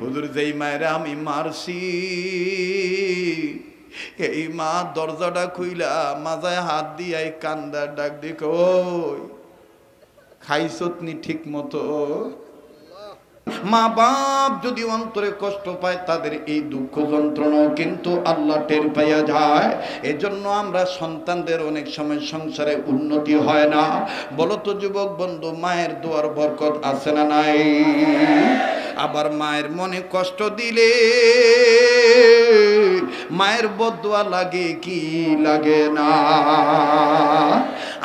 হুজুর যেই মায়ের আমি মারছি এই মা দরজাটা খুইলা মাজায় হাত দিয়াই কান্দার ডাক দিক, ওই খাইছতনি ঠিক মতো? মা বাপ যদি অন্তরে কষ্ট পায় তাদের এই দুঃখ যন্ত্রণাও কিন্তু আল্লাহ টের পাইয়া যায়। এজন্য আমরা সন্তানদের অনেক সময় সংসারে উন্নতি হয় না। বলো তো যুবক বন্ধু, মায়ের দোয়ার বরকত আছে না নাই? আবার মায়ের মনে কষ্ট দিলে মায়ের বদদোয়া লাগে কি লাগে না?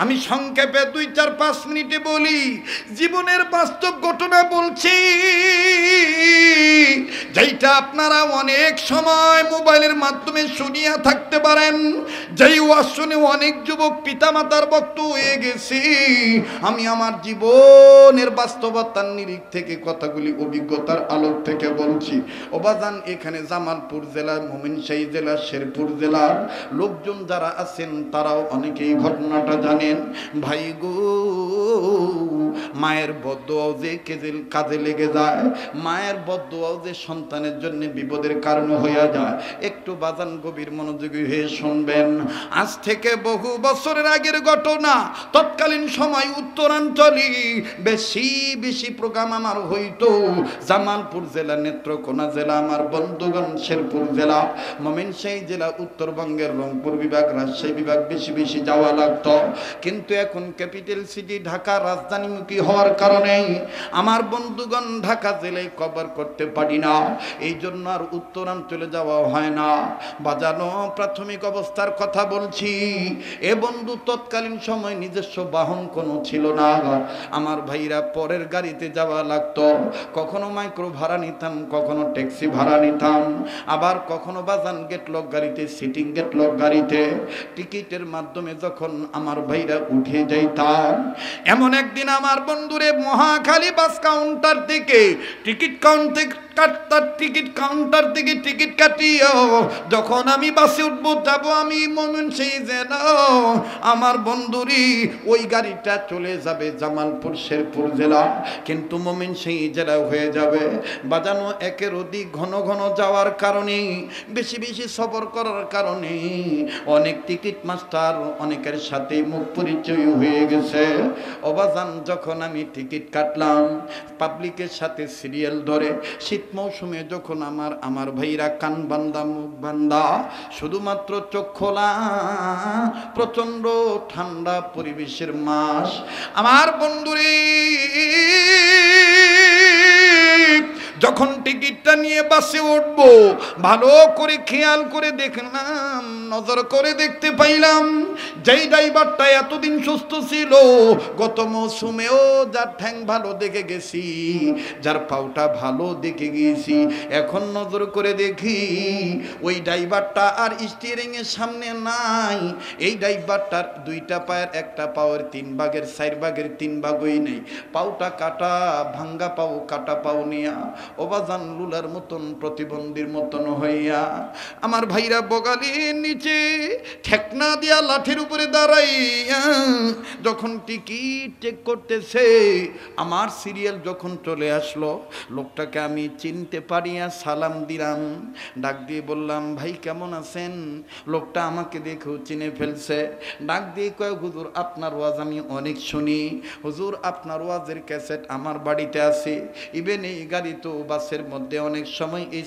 আমি সংক্ষেপে 2-4-5 মিনিটে বলি, জীবনের বাস্তব ঘটনা বলছি, যেইটা আপনারা অনেক সময় মোবাইলের মাধ্যমে শুনিয়া থাকতে পারেন, যেই ওয়াজ শুনে অনেক যুবক পিতামাতার ভক্ত হয়ে গেছি। আমি আমার জীবনের বাস্তবতার নিরিখ থেকে কথাগুলি অভিজ্ঞতার আলোক থেকে বলছি। ওবাজান, এখানে জামালপুর জেলার, ময়মনসিংহ জেলার, শেরপুর জেলার লোকজন যারা আছেন তারাও অনেকেই ঘটনাটা জানেন। ভাই গো, মায়ের বদদোয়াও যে কাজে লেগে যায়, মায়ের বদদোয়াও যে সন্তানের জন্য বিপদের কারণ হইয়া যায়। একটু বাজান গভীর মনোযোগী হয়ে শুনবেন। আজ থেকে বহু বছরের আগের ঘটনা। তৎকালীন সময় উত্তরাঞ্চলে বেশি বেশি প্রোগ্রাম আমার হইতো। জামালপুর জেলা, নেত্রকোনা জেলা, আমার বন্ধুগণ শেরপুর জেলা, ময়মনসিংহ জেলা, উত্তরবঙ্গের রংপুর বিভাগ, রাজশাহী বিভাগ বেশি বেশি যাওয়া লাগতো। কিন্তু এখন ক্যাপিটাল সিটি ঢাকা রাজধানীমুখী হওয়ার কারণে আমার বন্ধুগণ ঢাকা জেলায় কভার করতে পারি না, এই জন্য আর উত্তরাঞ্চলে যাওয়া হয় না। বাজানো প্রাথমিক অবস্থার কথা বলছি। এ বন্ধু, তৎকালীন সময় নিজস্ব বাহন কোনো ছিল না। আমার ভাইরা পরের গাড়িতে যাওয়া লাগতো। কখনো মাইক্রো ভাড়া নিতাম, কখনো ট্যাক্সি ভাড়া নিতাম, আবার কখনো বাজান গেটলক গাড়িতে, সিটিং গেটলক গাড়িতে টিকিটের মাধ্যমে যখন আমার ভাইরা উঠে যাইতাম। এমন একদিন আমার বন্ধুরে মহাখালী বাস কাউন্টার থেকে টিকিট কাউন্টার থেকে টিকিট কাটিও যখন আমি বাসে উঠবো, যাবো আমি ময়মনসিংহ জেলা, আমার বন্ধুরি ওই গাড়িটা চলে যাবে জামালপুর শেরপুর জেলা, কিন্তু ময়মনসিংহ জেলা হয়ে যাবে। বাজানো একের অধিক ঘন ঘন যাওয়ার কারণে, বেশি বেশি সফর করার কারণে অনেক টিকিট মাস্টার অনেকের সাথে মুখ পরিচয় হয়ে গেছে। অবাজান, যখন আমি টিকিট কাটলাম পাবলিকের সাথে সিরিয়াল ধরে, শীত মৌসুমে যখন আমার ভাইরা কান বান্দা মুখ বান্দা, শুধুমাত্র চোখ খোলা, প্রচন্ড ঠান্ডা পরিবেশের মাস, আমার বন্ধুরে যখন টিকিটটা নিয়ে বাসে উঠবো, ভালো করে খেয়াল করে দেখলাম, নজর করে দেখতে পাইলাম, যেই ড্রাইভারটা এতদিন সুস্থ ছিল, গত মৌসুমেও যার ঠ্যাং ভালো দেখে গেছি, যার পাউটা ভালো দেখে গেছি, এখন নজর করে দেখি ওই ড্রাইভারটা আর স্টিয়ারিং এর সামনে নাই। এই ড্রাইভারটার 2টা পায়ের, একটা পাওয়ের 3 ভাগের 4 ভাগের 3 ভাগই নেই, পাউটা কাটা, ভাঙ্গা পাও, কাটা পাও নিয়া ওবাজান লুলার মতন, প্রতিবন্ধীর মতন হইয়া আমার ভাইরা বগালির নিচে ঠেকনা দিয়া লাঠির উপরে দাঁড়াইয়া যখন টিকিট চেক করতেছে, আমার সিরিয়াল যখন চলে আসলো, লোকটাকে আমি চিনতে পারিয়া সালাম দিলাম, ডাক দিয়ে বললাম, ভাই কেমন আছেন? লোকটা আমাকে দেখেও চিনে ফেলছে। ডাক দিয়ে কয়, হুজুর আপনার ওয়াজ আমি অনেক শুনি, হুজুর আপনার ওয়াজের ক্যাসেট আমার বাড়িতে আছে, ইভেন এই গাড়ি তো বাসের মধ্যে অনেক সময় এই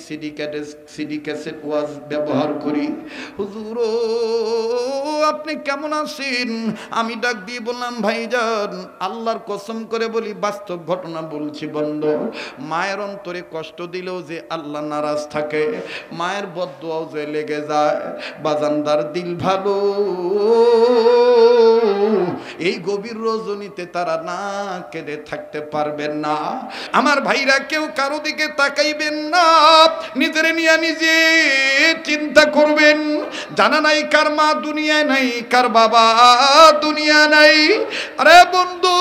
সিডি ক্যাসেট ওয়াজ ব্যবহার করি। হুজুর আপনি কেমন আছেন? আমি ডাক দিয়ে বললাম, ভাইজান আল্লাহর কসম করে বলি, বাস্তব ঘটনা বলছি বন্ধু, মায়ের অন্তরে কষ্ট দিলেও যে আল্লাহ নারাজ থাকে, মায়ের বদদোয়াও যে লেগে যায়। বাজানদার দিল ভালো, এই গভীর রজনীতে তারা না কেঁদে থাকতে পারবেন না। আমার ভাইরা কেউ কারো দিকে তাকাইবেন না, নিজের নিয়ে নিজে চিন্তা করবেন। জানা নাই কার মা দুনিয়ায় নাই, কার বাবা দুনিয়া নাই। আরে বন্ধু,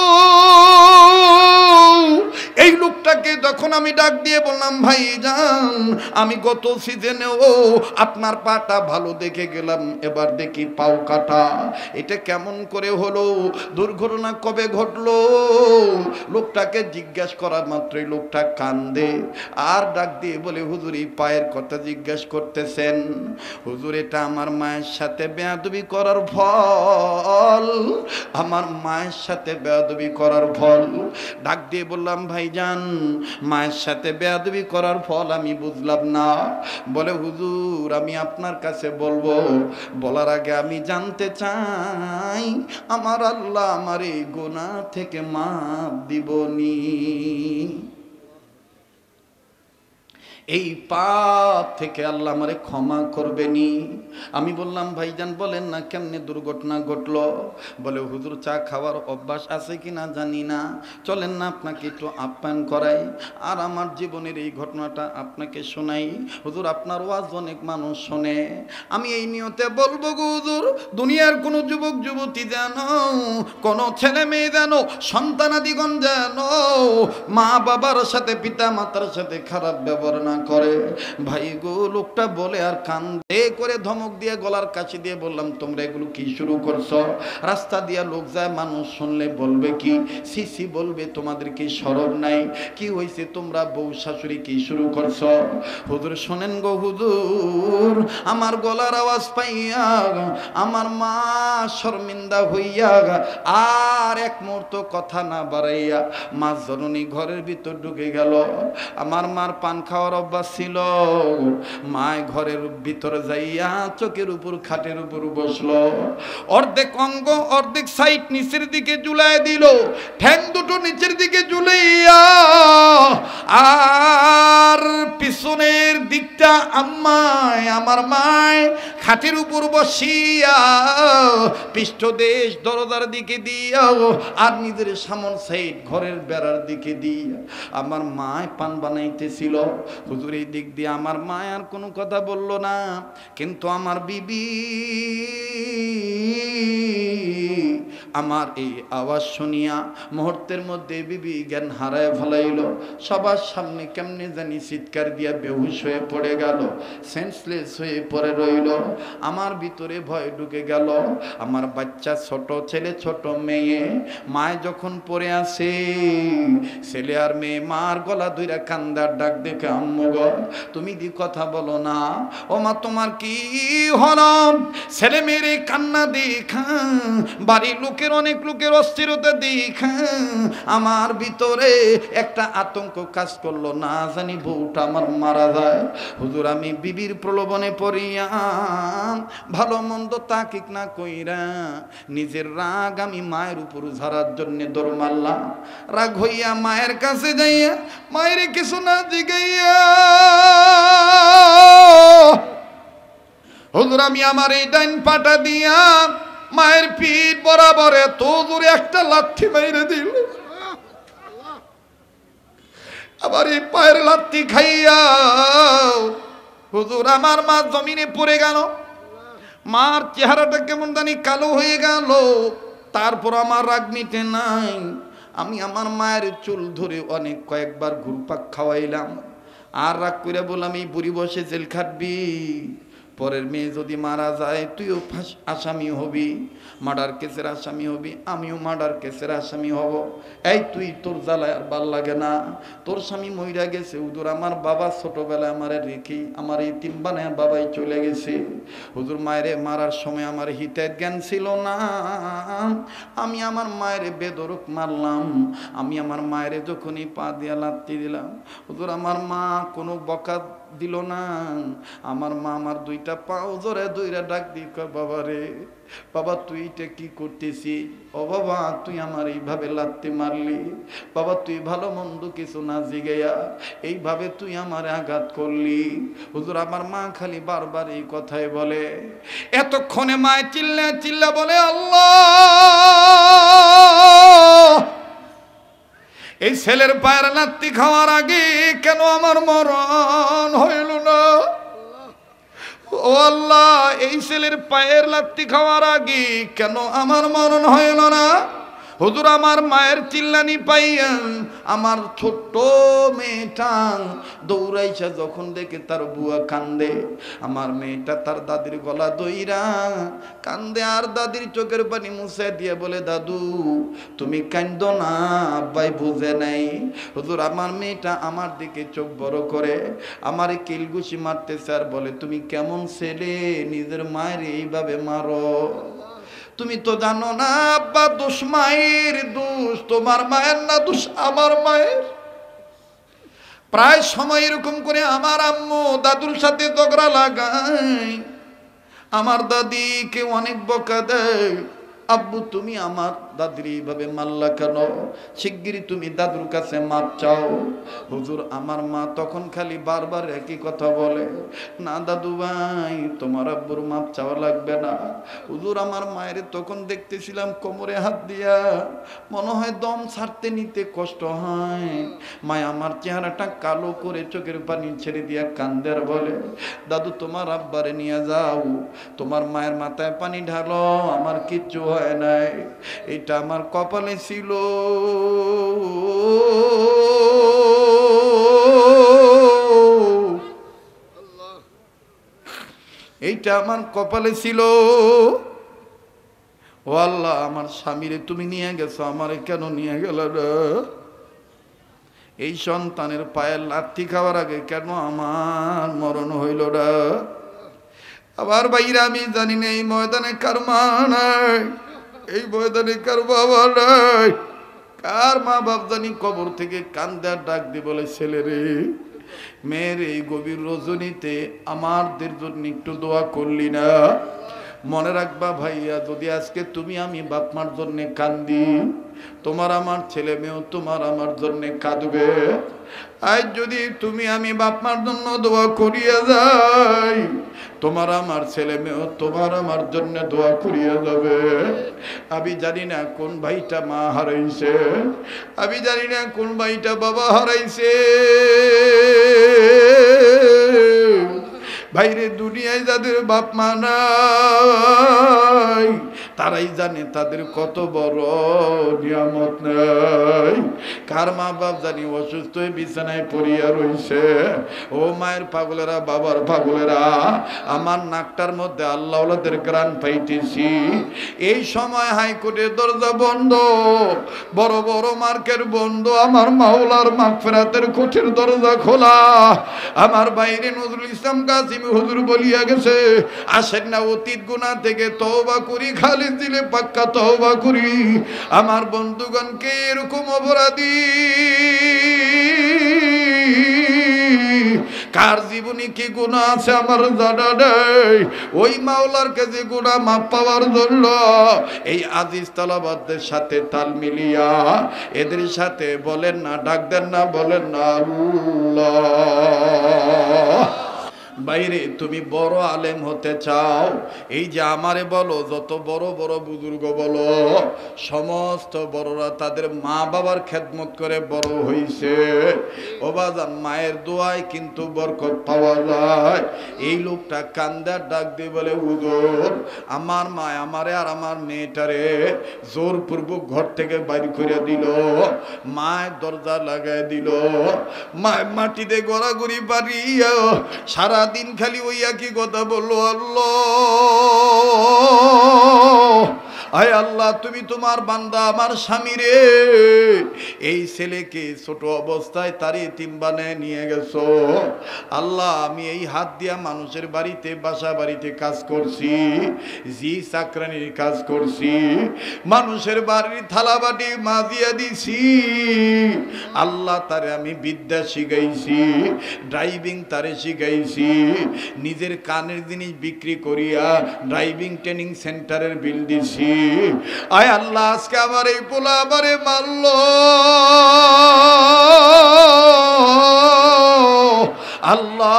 এই লোকটাকে যখন আমি ডাক দিয়ে বললাম, ভাই যান আমি গত সিজনেও আপনার পাটা ভালো দেখে গেলাম, এবার দেখি পাও কাটা, এটা কেমন করে হলো? দুর্ঘটনা কবে ঘটলো? লোকটাকে জিজ্ঞাসা করার মাত্রই লোকটা কান্দে। আর ডাক দিয়ে বলে, হুজুর এই পায়ের কথা জিজ্ঞেস করতেছেন? হুজুর এটা আমার মায়ের সাথে বেয়াদবি করার ফল, আমার মায়ের সাথে বেয়াদবি করার ফল। ডাক দিয়ে বললাম, ভাইজান মায়ের সাথে বেয়াদবি করার ফল আমি বুঝলাম না। বলে, হুজুর আমি আপনার কাছে বলবো, বলার আগে আমি জানতে চাই আমার আল্লাহ আমার এই গুনাহ থেকে মাফ দিবনি, এই পাপ থেকে আল্লাহ আমারে ক্ষমা করবেনি? আমি বললাম, ভাইজান বলেন না কেমনে দুর্ঘটনা ঘটলো? বলে, হুজুর চা খাওয়ার অভ্যাস আছে কিনা জানি না, চলেন না আপনাকে একটু আপ্যায়ন করাই, আর আমার জীবনের এই ঘটনাটা আপনাকে শোনাই। হুজুর আপনার ওয়াজ অনেক মানুষ শোনে, আমি এই নিয়তে বলবো গো হুজুর, দুনিয়ার কোনো যুবক যুবতী যেন, কোনো ছেলে মেয়ে যেন, সন্তানাদিগণ যেন মা বাবার সাথে পিতা মাতার সাথে খারাপ ব্যবহার না করে। ভাই গো লোকটা বলে আর কান্দে করে ধমক দিয়ে গলার কাছে দিয়ে বললাম, তোমরা এগুলো কি শুরু করছো? রাস্তা দিয়া লোক যায়, মানুষ শুনলে বলবে কি? সিসি বলবে তোমাদের কি শরম নাই? কি হয়েছে তোমরা বউ শাশুড়ি কি শুরু করছো? হুজুর শোনেন গো হুজুর, আমার গলার আওয়াজ পাইয়া আমার মা শর্মিন্দা হইয়া আর এক মুহূর্ত কথা না বাড়াইয়া মা জননী ঘরের ভিতর ঢুকে গেল। আমার মার পান খাওয়ার অভ্যাস ছিল, মায় ঘরের ভিতরে যাইয়া চোখের উপর খাটের উপর বসলো, অর্ধেক অঙ্গ অর্ধেক সাইড নিচের দিকে ঝুলাই দিল, ঠ্যাং দুটো নিচের দিকে ঝুলাইয়া, আর পিছনের দিকটা আমার মায় খাটের উপর বসিয়া পৃষ্ঠদেশ দরজার দিকে দিয়া আর নিজের সামন সাইড ঘরের বেড়ার দিকে দিয়া আমার মায় পান বানাইতেছিল। হুজুর এই দিক দিয়ে আমার মায় আর কোনো কথা বলল না, কিন্তু আমার বিবি আমার এই আওয়াজ শুনিয়া মুহূর্তের মধ্যে বিবি জ্ঞান হারায় ফেলাইল, সবার সামনে কেমনে জানি চিৎকার দিয়া বেহুশ হয়ে পড়ে গেল, সেন্সলেস হয়ে পড়ে রইল। আমার ভিতরে ভয় ঢুকে গেল, আমার বাচ্চা ছোট ছেলে ছোট মেয়ে, মায় যখন পড়ে আসে, ছেলে আর মেয়ে মার গলা ধইরা কান্দার ডাক দেখে, আম্মু গো তুমি দি কথা বলো না, ও মা তোমার কি হলো? ছেলে মেয়ের কান্না দেখা, বাড়ির লোকের অনেক লোকের অস্থিরতা দেখা আমার ভিতরে একটা আতঙ্ক কাজ করলো, না জানি বউটা আমার মারা যায়। হুজুর আমি বিবির প্রলোভনে পড়িয়া ভালো মন্দ তাকিক না কইরা নিজের রাগ আমি মায়ের উপর ঝাড়ার জন্য দৌড় মারলাম। রাগ হইয়া মায়ের কাছে যাইয়া মায়ের কিছু না জিগাইয়া, হুজুর আমি আমার এই ডাইন পাটা দিয়া মায়ের পিঠ বরাবরে তো জোরে একটা লাথি মাইরে দিল। আবার এই পায়ের লাথি খাইয়া হুজুর আমার মা জমিনে পড়ে গেল, মার চেহারাটা কেমন জানি কালো হয়ে গেল। তারপর আমার রাগ মিটে নাই, আমি আমার মায়ের চুল ধরে অনেক কয়েকবার ঘুরপাক খাওয়াইলাম, আর রাগ করে বললাম এই বুড়ি বসে জেল খাটবি, পরের মেয়ে যদি মারা যায় তুইও আসামি হবি, মার্ডার কেসের আসামি হবি, আমিও মার্ডার কেসের আসামি হব। এই তুই তোর জ্বালায় আর ভাল লাগে না, তোর স্বামী মইরা গেছে, হুজুর আমার বাবা ছোটবেলায় আমারে রেখে আমার এই তিন বানায় বাবাই চলে গেছে। হুজুর মায়েরে মারার সময় আমার হিতের জ্ঞান ছিল না, আমি আমার মায়েরে বেদরক মারলাম। আমি আমার মায়েরে যখনই পা দিয়া লাত্তি দিলাম, হুজুর আমার মা কোনো বকা দিল না, আমার মা আমার দুইটা পাও জোরে দুইটা ডাক দিয়ে কয়, বাবা রে বাবা তুই এটা কি করতেছিস? ও বাবা তুই আমার এইভাবে লাত্তি মারলি, বাবা তুই ভালো মন্দ কিছু না জিগাইয়া এইভাবে তুই আমার আঘাত করলি। হুজুর আমার মা খালি বারবার এই কথাই বলে। এতক্ষণে মায় চিল্লা চিল্লা বলে, আল্লাহ এই ছেলের পায়ের লাত্তি খাওয়ার আগে কেন আমার মরণ হইল না? ও আল্লাহ এই ছেলের পায়ের লাত্তি খাওয়ার আগে কেন আমার মরণ হইল না? হুজুর আমার মায়ের চিল্লানি পাইয়া আমার ছোট্ট মেয়েটা দৌড়াইছে, যখন দেখে তার বুয়া কান্দে, আমার মেয়েটা তার দাদির গলা দইরা কান্দে আর দাদির চোখের পানি মুছে দিয়ে বলে, দাদু তুমি কান্দো না, আব্বাই বুঝে নাই। হুজুর আমার মেয়েটা আমার দিকে চোখ বড় করে আমার কিলগুশি মারতেছে আর বলে, তুমি কেমন ছেলে, নিজের মায়ের এইভাবে মারো? তুমি তো জানো না আব্বা, দোষ মায়ের, দোষ তোমার মায়ের না, দোষ আমার মায়ের। প্রায় সময় এরকম করে আমার আম্মু দাদুর সাথে ঝগড়া লাগায়, আমার দাদিকে অনেক বকা দেয়, আব্বু তুমি আমার দাদির এইভাবে মারলা কেন, শিগগিরই তুমি দাদুর কাছে মাপ চাও। হুজুর আমার মা তখন খালি বারবার একই কথা বলে, না দাদু ভাই তোমার আব্বুর মাপ চাওয়া লাগবে না। হুজুর আমার মায়ের তখন দেখতেছিলাম কোমরে হাত দিয়া, মনে হয় দম ছাড়তে নিতে কষ্ট হয়। মায় আমার চেহারাটা কালো করে চোখের পানি ছেড়ে দিয়া কান্দের বলে, দাদু তোমার আব্বারে নিয়ে যাও, তোমার মায়ের মাথায় পানি ঢালো, আমার কিচ্ছু হয় নাই, এটা আমার কপালে ছিল। এইটা আমার কপালে ছিল। ও আল্লাহ, আমার স্বামীরে তুমি নিয়ে গেছো, আমারে কেন নিয়ে গেল রে? এই সন্তানের পায়ের লাথি খাওয়ার আগে কেন আমার মরণ হইল রে? আবার বাইরে আমি জানি না এই ময়দানে কার মা নাই, এই ময়দানে কার বাবা নাই, কার মা বাপ জানি কবর থেকে কান্দার ডাক দিয়ে বলে, ছেলে রে, মেয়ের এই গভীর রজনীতে আমাদের জন্য একটু দোয়া করলি না? মনে রাখবা ভাইয়া, যদি আজকে তুমি আমি বাপ মার জন্য কান্দি, তোমার আমার ছেলে মেয়েও তোমার আমার জন্য কাঁদবে। আজ যদি তুমি আমি বাপ মার জন্য দোয়া করিয়া যাই, তোমার আমার ছেলে মেয়েও তোমার আমার জন্য দোয়া করিয়া যাবে। আমি জানি না কোন ভাইটা মা হারাইছে, আমি জানি না কোন ভাইটা বাবা হারাইছে। বাইরে দুনিয়ায় যাদের বাপ মা নাই, তারাই জানে তাদের কত বড় নিয়ামত নাই। কার মা বাপ জানি অসুস্থ হয়ে বিছানায় পড়িয়া রইছে। ও মায়ের পাগলেরা, বাবার পাগলেরা, আমার নাকটার মধ্যে আল্লাহওয়ালাদের গ্রান পাইতেছি। এই সময় হাইকোর্টের দরজা বন্ধ, বড় বড় মার্কের বন্ধ, আমার মাওলার মাগফিরাতের কোঠের দরজা খোলা। আমার বাইরে নজরুল ইসলাম কাসিমি হুজুর বলিয়া গেছে, আসেন না অতীত গুনাহ থেকে তওবা করি, খালিদ দিলে পাক্কা তওবা করি। আমার বন্ধুগণকে এরকম অপরাধী কার জীবনে কি গুনাহ আছে আমার জানা নেই। ওই মাওলার কাছে গুনাহ মাপ পাওয়ার জন্য এই আজিজ তালাবাদের সাথে তাল মিলিয়া এদের সাথে বলেন না, ডাক দেন না, বলেন না আল্লাহ। বাইরে তুমি বড় আলেম হতে চাও, এই যে আমারে বলো, যত বড় বড় বুজুর্গ বলো, সমস্ত বড়রা তাদের মা বাবার খেদমত করে বড় হইছে। ও বাজান, মায়ের দোয়ায় কিন্তু বরকত পাওয়া যায়। এই লোকটা কান্দার ডাক দিয়ে বলে, হুজুর আমার মা আমারে আর আমার মেয়েটারে জোরপূর্বক ঘর থেকে বাইর করে দিল, মায়ের দরজা লাগাই দিল, মায়ের মাটিতে গড়াগড়ি পারিয়া সারা দিন খালি ওই একই কথা বললো, আল্লাহ আয় আল্লাহ, তুমি তোমার বান্দা আমার স্বামী রে, এই ছেলেকে ছোট অবস্থায় তার ইতিম বানায় নিয়ে গেছো। আল্লাহ, আমি এই হাত দিয়া মানুষের বাড়িতে, বাসা বাড়িতে কাজ করছি, জি চাকরানির কাজ করছি, মানুষের বাড়ির থালা বাটি মাজিয়া দিছি। আল্লাহ, তারে আমি বিদ্যা শিখাইছি, ড্রাইভিং তারে শিখাইছি, নিজের কানের জিনিস বিক্রি করিয়া ড্রাইভিং ট্রেনিং সেন্টারের বিল দিছি। আয় আল্লাহ, আজকে আমার এই পোলা আমারে মারল, আল্লাহ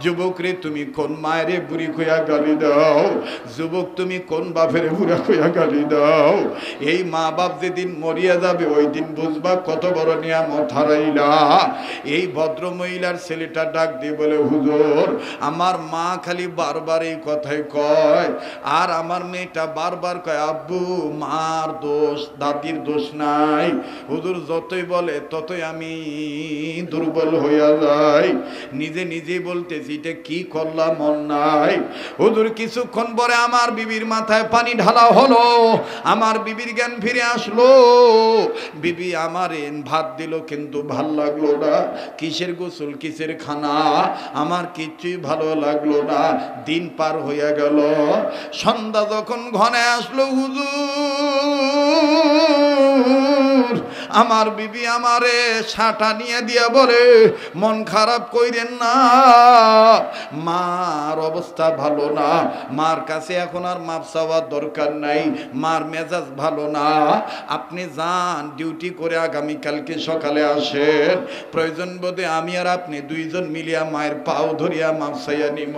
যুবক রে তুমি কোন মায়েরে বুড়ি কইয়া গালি দাও, যুবক তুমি কোন বাপের বুড়া কইয়া গালি দাও। এই মা বাপ যেদিন মরিয়া যাবে ওই দিন বুঝবা কত বড় নিয়ামত হারাইলা। এই ভদ্র মহিলার ছেলেটা ডাক দিয়ে বলে, হুজুর আমার মা খালি বারবার এই কথাই কয়, আর আমার মেয়েটা বারবার কয় আব্বু মার দোষ দাদির দোষ নাই। হুজুর যতই বলে ততই আমি দুর্বল হইয়া যাই। নিজে নিজেই বলতেছি এটা কি করলাম অন্যায়। হুজুর কিছুক্ষণ পরে আমার বিবির মাথায় পানি ঢালা হলো, আমার বিবির জ্ঞান ফিরে আসলো। বিবি আমার ভাত দিল কিন্তু ভাল লাগলো না, কিসের গোসল কিসের খানা আমার কিচ্ছুই ভালো লাগলো না। দিন পার হইয়া গেল, সন্ধ্যা যখন ঘনে আসলো হুজুর আমার বিবি আমারে ছাটা নিয়ে দিয়া বলে, মন খারাপ কইরেন না, মার অবস্থা ভালো না, মার কাছে এখন আর মাপ চাওয়ার দরকার নাই, মার মেজাজ ভালো না, আপনি যান ডিউটি করে আগামীকালকে সকালে আসেন, প্রয়োজন বোধে আমি আর আপনি দুইজন মিলিয়া মায়ের পাও ধরিয়া মাপ চাইয়া নিব।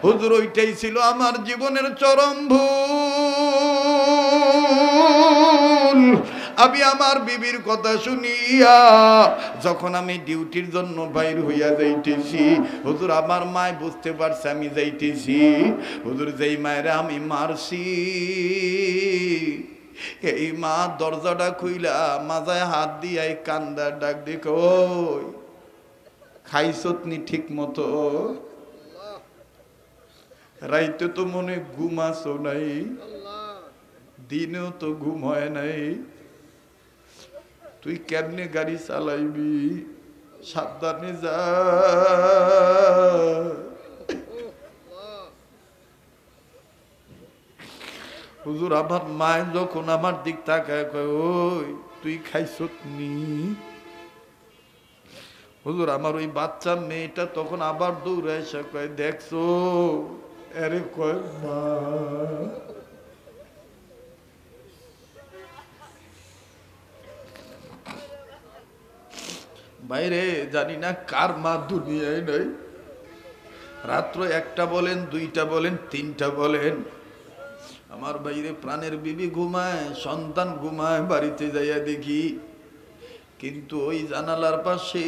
হুজুর ওইটাই ছিল আমার জীবনের চরম ভুল। আমি আমার বিবির কথা শুনিয়া যখন আমি ডিউটির জন্য বাইর হইয়া যাইতেছি, হুজুর আমার মায় বুঝতে পারছে আমি যাইতেছি। হুজুর যেই মায়েরা আমি মারছি এই মা দরজাটা খুইলা মাজায় হাত দিয়ে কান্দার ডাক দেখো, ওই খাইছতনি ঠিক মতো, রাইতে তো মনে ঘুমাছো নাই, দিনেও তো ঘুম হয় নাই, তুই কেমনে গাড়ি চালাইবি, সাবধানে যা। হুজুর আমার মায় যখন আমার দিক তাকায় কয়, ওই তুই খাইছত নি? হুজুর আমার ওই বাচ্চা মেয়েটা তখন আবার দৌড়ে এসে কয়, দেখছো? আরে কয় মা। বাইরে জানি না কার মা দুনিয়ায় নাই, রাত্র একটা বলেন, দুইটা বলেন, তিনটা বলেন, আমার বাইরে প্রাণের বিবি ঘুমায়, সন্তান ঘুমায়, বাড়িতে যাইয়া দেখি কিন্তু ওই জানালার পাশে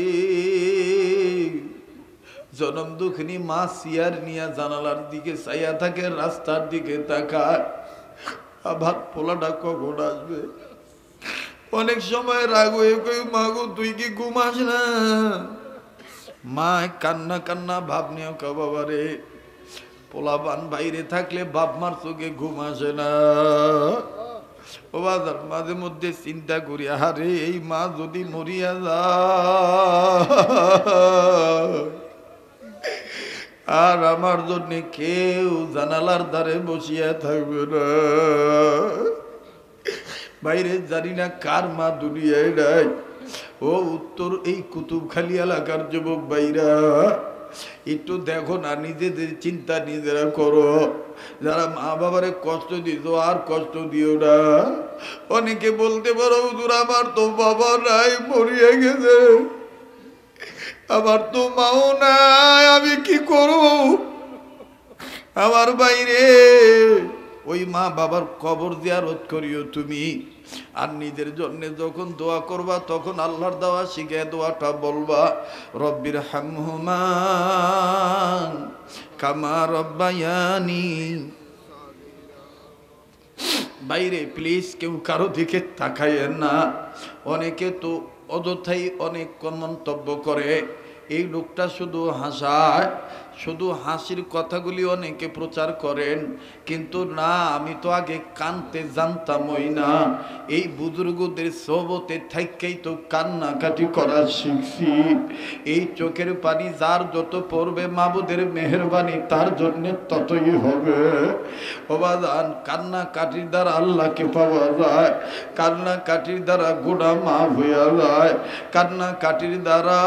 জনম দুঃখিনী মা সিয়ার নিয়ে জানালার দিকে চাইয়া থাকে, রাস্তার দিকে তাকায়, আবার পোলাটা কখন আসবে। অনেক সময় রাগ হয়ে কই, মাগো তুই কি ঘুমাস না? মা কান্না কান্না ভাব নিয়ে ক, বাবা রে পোলাবান বাইরে থাকলে বাপ মার চোখে ঘুম আসে না। ও বাজার মাঝে মধ্যে চিন্তা করি, আরে এই মা যদি মরিয়া যায় আর আমার জন্য কেউ জানালার ধারে বসিয়া থাকবে না। বাইরে জানি না কার মা দুনিয়ায় নাই। ও উত্তর এই কুতুবখালী এলাকার যুবক ভাইরা একটু দেখো না, নিজেদের চিন্তা নিজেরা করো। যারা মা বাবারে কষ্ট দিত আর কষ্ট দিও না। অনেকে বলতে পারো, হুজুর আমার তো বাবা নাই, মরিয়া গেছে, আমার তো মাও নাই, আমি কি করব? আমার বাইরে ওই মা বাবার কবর জিয়ারত করিও তুমি। আর নিজের জন্য যখন দোয়া করবা তখন আল্লাহর দেওয়া শিখে দোয়াটা বলবা, রব্বির হামহুমা কামা রব্বায়ানি। বাইরে প্লিজ কেউ কারো দিকে তাকাইয়েন না। অনেকে তো অযথাই অনেক মন্তব্য করে, এই লোকটা শুধু হাসায়, শুধু হাসির কথাগুলি অনেকে প্রচার করেন, কিন্তু না, আমি তো আগে কানতে জানতামই না। এই বুজুর্গদের সোহবতে থাইকেই তো কান্নাকাটি করা শিখছি। এই চোখের পানি যার যত পড়বে মাবুদের মেহেরবানি তার জন্য ততই হবে। বাবাজান কান্নাকাটির দ্বারা আল্লাহকে পাওয়া যায়, কান্নাকাটির দ্বারা গুনাহ মাফ হইয়া যায়, কান্নাকাটির দ্বারা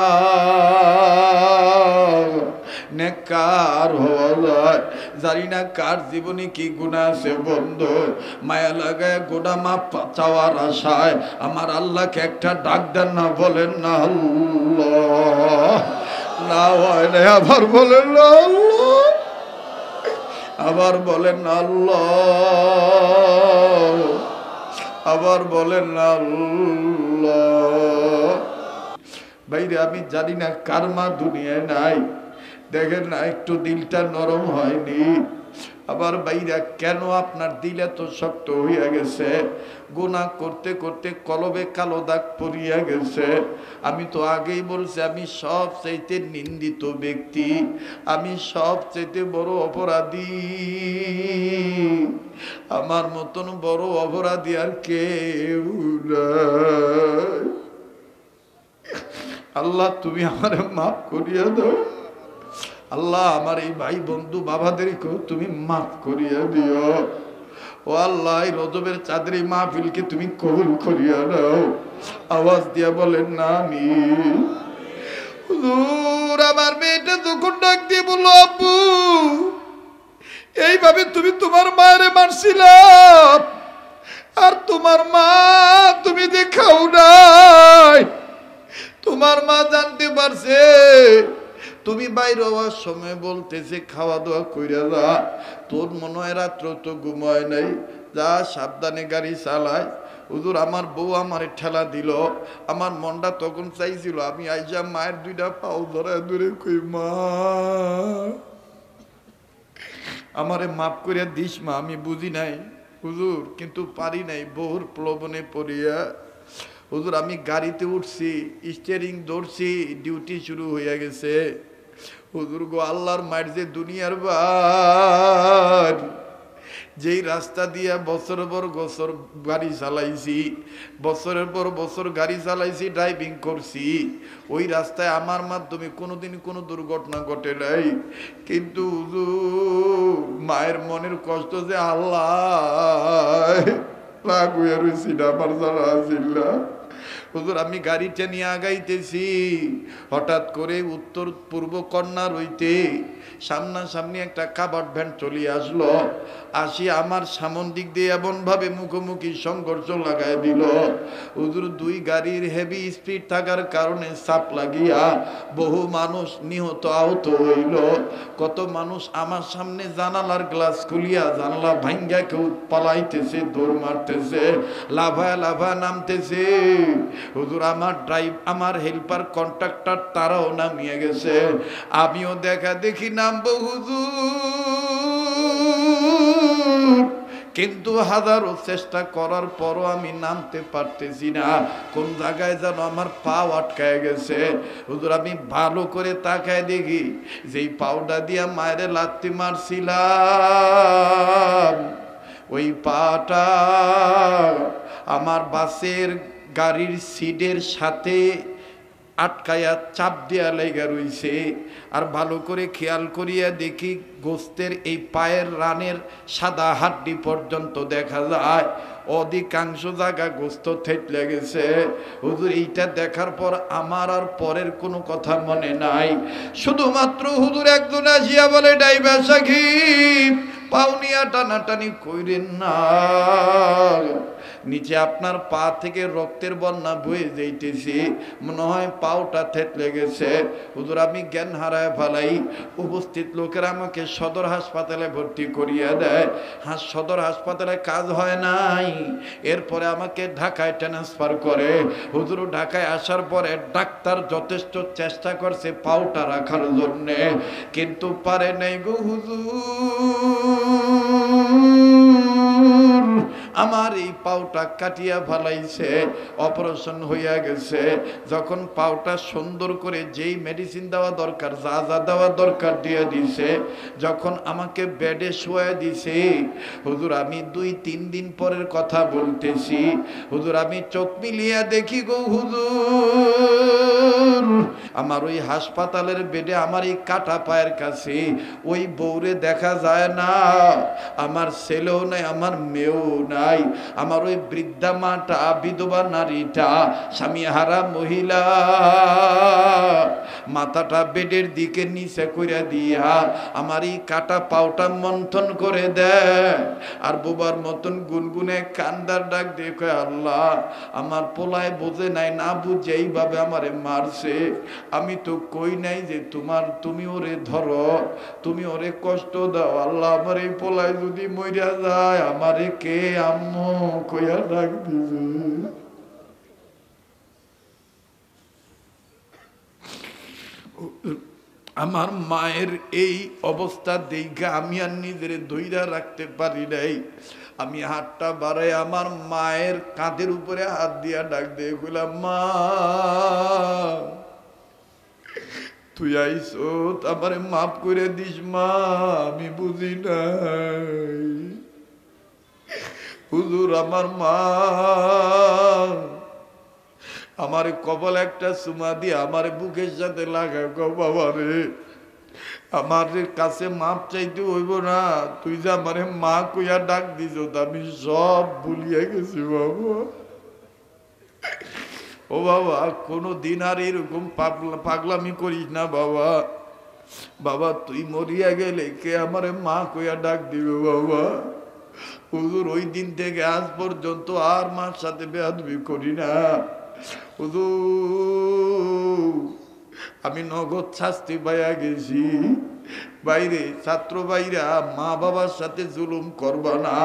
নেককার হওয়া যায়। জানি না কার জীবনে কি গুনাহ আছে বন্ধু, মায়া লাগায় গুনাহ মাপ চাওয়ার আশায় আমার আল্লাহকে একটা ডাক দেন না, বলেন না আল্লাহ। লা হয় নাই। আবার বলেন না আল্লাহ, আবার বলেন না আল্লাহ, আবার বলেন না আল্লাহ। ভাইরে আমি জানি না কার মা দুনিয়ায় নাই, দেখেন না একটু দিলটা নরম হয়নি। আবার ভাইরা কেন আপনার দিল এত শক্ত হইয়া গেছে? গুনাহ করতে করতে কলবে কালো দাগ পড়িয়া গেছে। আমি তো আগেই বলছি আমি সবচাইতে নিন্দিত ব্যক্তি, আমি সবচাইতে বড় অপরাধী। আমার মতন বড় অপরাধী আর কেউ নাই। আল্লাহ তুমি আমারে মাফ করিয়া দাও। আল্লাহ আমার এই ভাই বন্ধু বাবাদেরকেও তুমি মাফ করিয়া দিও। ও আল্লাহ এই রজবের চাঁদের মাহফিলকে তুমি কবুল করিয়া দাও। আওয়াজ দিয়া বলেন না আমিন। হুজুর আমার মেয়েটা যখন ডাক দিয়ে বলল আব্বু এইভাবে তুমি তোমার মায়েরে মারছিলাম, আর তোমার মা তুমি দেখাও নাই, তোমার মা জানতে পারছে তুমি বাইরে হওয়ার সময় বলতেছে খাওয়া দাওয়া কইরা যা, তোর মনে হয় রাত্র তো ঘুমায় নাই, যা সাবধানে গাড়ি চালায়। হুজুর আমার বউ আমারে ঠেলা দিল, আমার মনটা তখন চাইছিল আমি আইসা মায়ের দুইটা পাও ধরে দূরে কই মা আমারে মাফ করিয়া দিস মা, আমি বুঝি নাই হুজুর, কিন্তু পারি নাই বউর প্রলোভনে পড়িয়া। হুজুর আমি গাড়িতে উঠছি, স্টিয়ারিং ধরছি, ডিউটি শুরু হইয়া গেছে। হুজুর গো আল্লাহর মায়ের যে দুনিয়ার বার, যেই রাস্তা দিয়া বছরের পর বছর গাড়ি চালাইছি, বছরের পর বছর গাড়ি চালাইছি, ড্রাইভিং করছি, ওই রাস্তায় আমার মাধ্যমে কোনোদিন কোনো দুর্ঘটনা ঘটে নাই। কিন্তু হুজুর মায়ের মনের কষ্ট যে আল্লাহ রাগ হইয়া রয়েছি না আমার জানা আছিল না। হুজুর আমি গাড়িটা নিয়ে আগাইতেছি, হঠাৎ করে উত্তর পূর্ব কর্নার হইতে সামনাসামনি একটা কাভার্ড ভ্যান চলিয়ে আসলো। আসি আমার সামন দিক দিয়ে এমন ভাবে মুখোমুখি সংঘর্ষ লাগাই দিল। হুজুর দুই গাড়ির হেভি স্পিড থাকার কারণে চাপ লাগিয়া বহু মানুষ নিহত আহত হইল। কত মানুষ আমার সামনে জানালার গ্লাস খুলিয়া জানালা ভাঙ্গা কেউ পালাইতেছে, দৌড় মারতেছে, লাফায় লাফায় নামতেছে। হুজুর আমার হেল্পার কন্ট্রাক্টর তারাও নামিয়ে গেছে, আমিও দেখা দেখি নামবো হুজুর, কিন্তু হাজারো চেষ্টা করার পরও আমি নামতে পারতেছি না। কোন জায়গায় যেন আমার পাও আটকায় গেছে। হুজুর আমি ভালো করে তাকায় দেখি যেই পাউডা দিয়া মায়ের লাত্তি মারছিলাম, ওই পাটা আমার বাসের গাড়ির সিটের সাথে আটকায়া চাপ দেয়া লেগে রইছে। আর ভালো করে খেয়াল করিয়া দেখি গোস্তের এই পায়ের রানের সাদা হাড্ডি পর্যন্ত দেখা যায়, অধিকাংশ জায়গা গোস্ত থেতলে গেছে। হুজুর এইটা দেখার পর আমার আর পরের কোনো কথা মনে নাই, শুধুমাত্র হুজুর একজন আসিয়া বলে ড্রাইভার সাকিব পাউনিয়া টানাটানি কইরেন না, নিচে আপনার পা থেকে রক্তের বন্যা বয়ে যাইতেছে, মনে হয় পাওটা থেতলে গেছে। হুজুর আমি জ্ঞান হারায় ফেলাই। উপস্থিত লোকেরা আমাকে সদর হাসপাতালে ভর্তি করিয়া দেয়। সদর হাসপাতালে কাজ হয় নাই, এরপরে আমাকে ঢাকায় ট্রান্সফার করে। হুজুর ঢাকায় আসার পরে ডাক্তার যথেষ্ট চেষ্টা করছে পাওটা রাখার জন্যে, কিন্তু পারে নাই গো হুজুর, আমার এই পাওটা কাটিয়া ফেলাইছে, অপারেশন হইয়া গেছে। যখন পাওটা সুন্দর করে যেই মেডিসিন দেওয়া দরকার, যা যা দেওয়া দরকার দিয়ে দিছে, যখন আমাকে বেডে শোয়া দিছে, হুজুর আমি 2-3 দিন পরের কথা বলতেছি, হুজুর আমি চোখ মিলিয়া দেখি গো হুজুর, আমার ওই হাসপাতালের বেডে আমার এই কাটা পায়ের কাছে ওই বউরে দেখা যায় না, আমার ছেলেও নাই আমার মেয়েও না। নাই। আমার ওই বৃদ্ধা মাটা, বিধবা নারীটা, স্বামীহারা মহিলা মাথাটা বেডের দিকে নিচে কইরা দিয়া আমার এই কাটা পাওটা মন্থন করে দেয় আর বোবার মতন গুনগুনে কান্দার ডাক দিয়ে কয়, আল্লাহ আমার পোলায় বোঝে নাই, না বুঝে এইভাবে আমারে মারছে। আমি তো কই নাই যে তুমি ওরে ধরো, তুমি ওরে কষ্ট দাও। আল্লাহ আমার এই পোলায় যদি মইরা যায় আমারে কে আম্মু কইয়া ডাক দিবে। আমার মায়ের এই অবস্থা দেখে আমি আর নিজের ধৈর্য রাখতে পারি নাই। আমি হাতটা বাড়াই আমার মায়ের কাঁধের উপরে হাত দিয়া ডাক দিয়ে কইলাম, মা তুই আইসো, আমারে মাফ করে দিস মা, আমি বুঝি নাই। হুজুর আমার মা আমার কপাল একটা চুমা দিয়ে আমার বুকের সাথে লাগায়, গো বাবা রে আমার কাছে মাপ চাইতে হইব না, তুই যে আমারে মা কইয়া ডাক দিছ আমি সব ভুলিয়া গেছি বাবা। ও বাবা কোনো দিন আর এরকম পাগলামি করিস না বাবা। বাবা তুই মরিয়া গেলে কে আমারে মা কইয়া ডাক দিবে বাবা। হুজুর ওই দিন থেকে আজ পর্যন্ত আর মার সাথে বেয়াদবি করি না হুজুর। আমি নগদ শাস্তি পাইয়া গেছি। বাইরে ছাত্র ভাইরা মা বাবার সাথে জুলুম করবা না,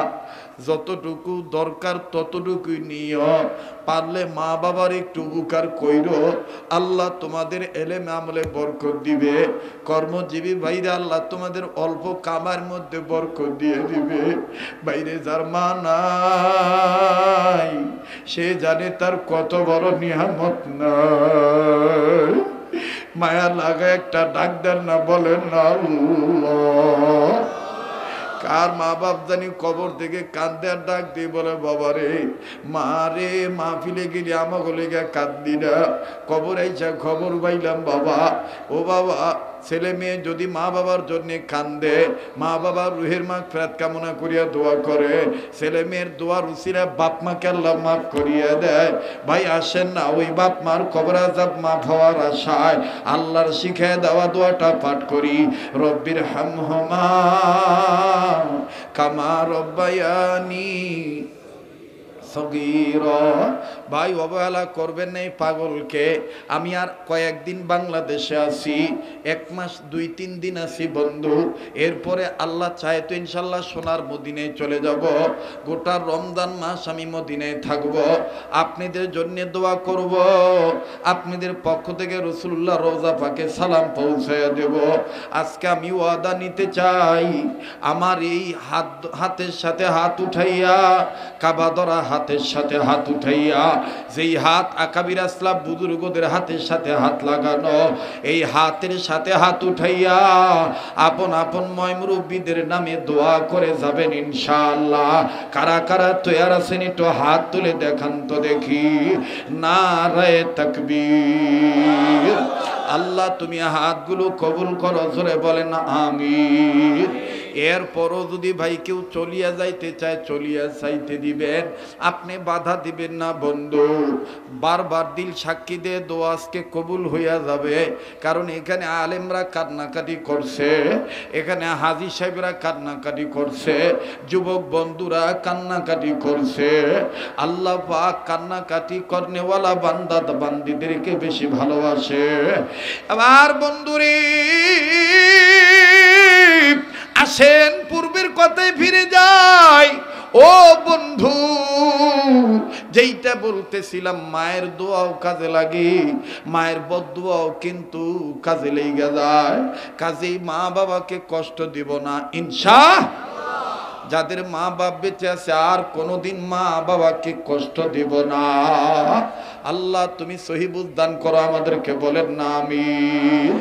যতটুকু দরকার ততটুকুই নিও। পারলে মা বাবার একটু উপকার কইরো, আল্লাহ তোমাদের এলেমে আমলে বরকত দিবে। কর্মজীবী ভাইরা আল্লাহ তোমাদের অল্প কামার মধ্যে বরকত দিয়ে দিবে। বাইরে যার মা নাই সে জানে তার কত বড় নিয়ামত নাই। মায়া লাগা একটা ডাক দেন না, বলেন না আল্লাহ। কার মা বাপ জানি কবর থেকে কান্দে আর ডাক দিয়ে বলে, বাবা রে মা রে মাহফিলে গেলি আমাকে লেগে কাঁদলি না, কবর আইসা খবর পাইলাম বাবা। ও বাবা ছেলে মেয়ে যদি মা বাবার জন্য কান্দে, মা বাবার রুহের মাগফিরাত কামনা করিয়া দোয়া করে, ছেলে মেয়ের দোয়ার উসিলা বাপ মাকে আল্লাহ মাফ করিয়া দেয়। ভাই আসেন না ওই বাপ মার কবর আযাব মাফ হওয়ার আশায় আল্লাহর শিখায় দেওয়া দোয়াটা পাঠ করি, রব্বির হামহুমা কামা রব্বায়ানি সগীরা। ভাই অবহেলা করবেন না এই পাগলকে। আমি আর কয়েকদিন বাংলাদেশে আছি, 1 মাস 2-3 দিন আছি বন্ধু। এরপরে আল্লাহ চায় তো ইনশাল্লাহ সোনার মদিনায় চলে যাব। গোটা রমজান মাস আমি মদিনায় থাকব, আপনাদের জন্য দোয়া করব, আপনাদের পক্ষ থেকে রাসূলুল্লাহ রওজা পাকে সালাম পৌঁছায়া দেব। আজকে আমি ওয়াদা নিতে চাই, আমার এই হাতের সাথে হাত উঠাইয়া, কাবা ধরা হাতের সাথে হাত উঠাইয়া, যেই হাত আকাবির আসলাফ বুজুর্গদের হাতের সাথে হাত লাগানো, এই হাতের সাথে হাত উঠাইয়া আপন আপন মুরব্বিদের নামে দোয়া করে যাবেন ইনশাআল্লাহ। কারা কারা তৈয়ার আছেন একটু হাত তুলে দেখান তো দেখি। নারায়ে তাকবীর। আল্লাহ তুমি হাতগুলো কবুল করো, জোরে বলেন আমিন। এরপরও যদি ভাই কেউ চলিয়া যাইতে চায় চলিয়া যাইতে দিবেন, আপনি বাধা দিবেন না বন্ধু। বারবার দিল সাক্ষী দিয়ে দোয়া আজকে কবুল হইয়া যাবে। কারণ এখানে আলেমরা কান্নাকাটি করছে, এখানে হাজী সাহেবরা কান্নাকাটি করছে, যুবক বন্ধুরা কান্নাকাটি করছে। আল্লাহ পাক কান্নাকাটি করনেওয়ালা বান্দা বান্দিদেরকে বেশি ভালোবাসে। আবার বন্ধুরে আসেন পূর্বের কথায় ফিরে যাই। ও বন্ধু যেইটা বলতেছিলাম, মায়ের দোয়াও কাজে লাগে, মায়ের বদদোয়াও কিন্তু কাজে লেগে যায়। কাজেই মা বাবাকে কষ্ট দিব না ইনশাআল্লাহ। যাদের মা বাপ বেঁচে আছে আর কোনোদিন মা বাবাকে কষ্ট দিব না। আল্লাহ তুমি সহিবুল দান করো আমাদেরকে, বলেন না আমিন।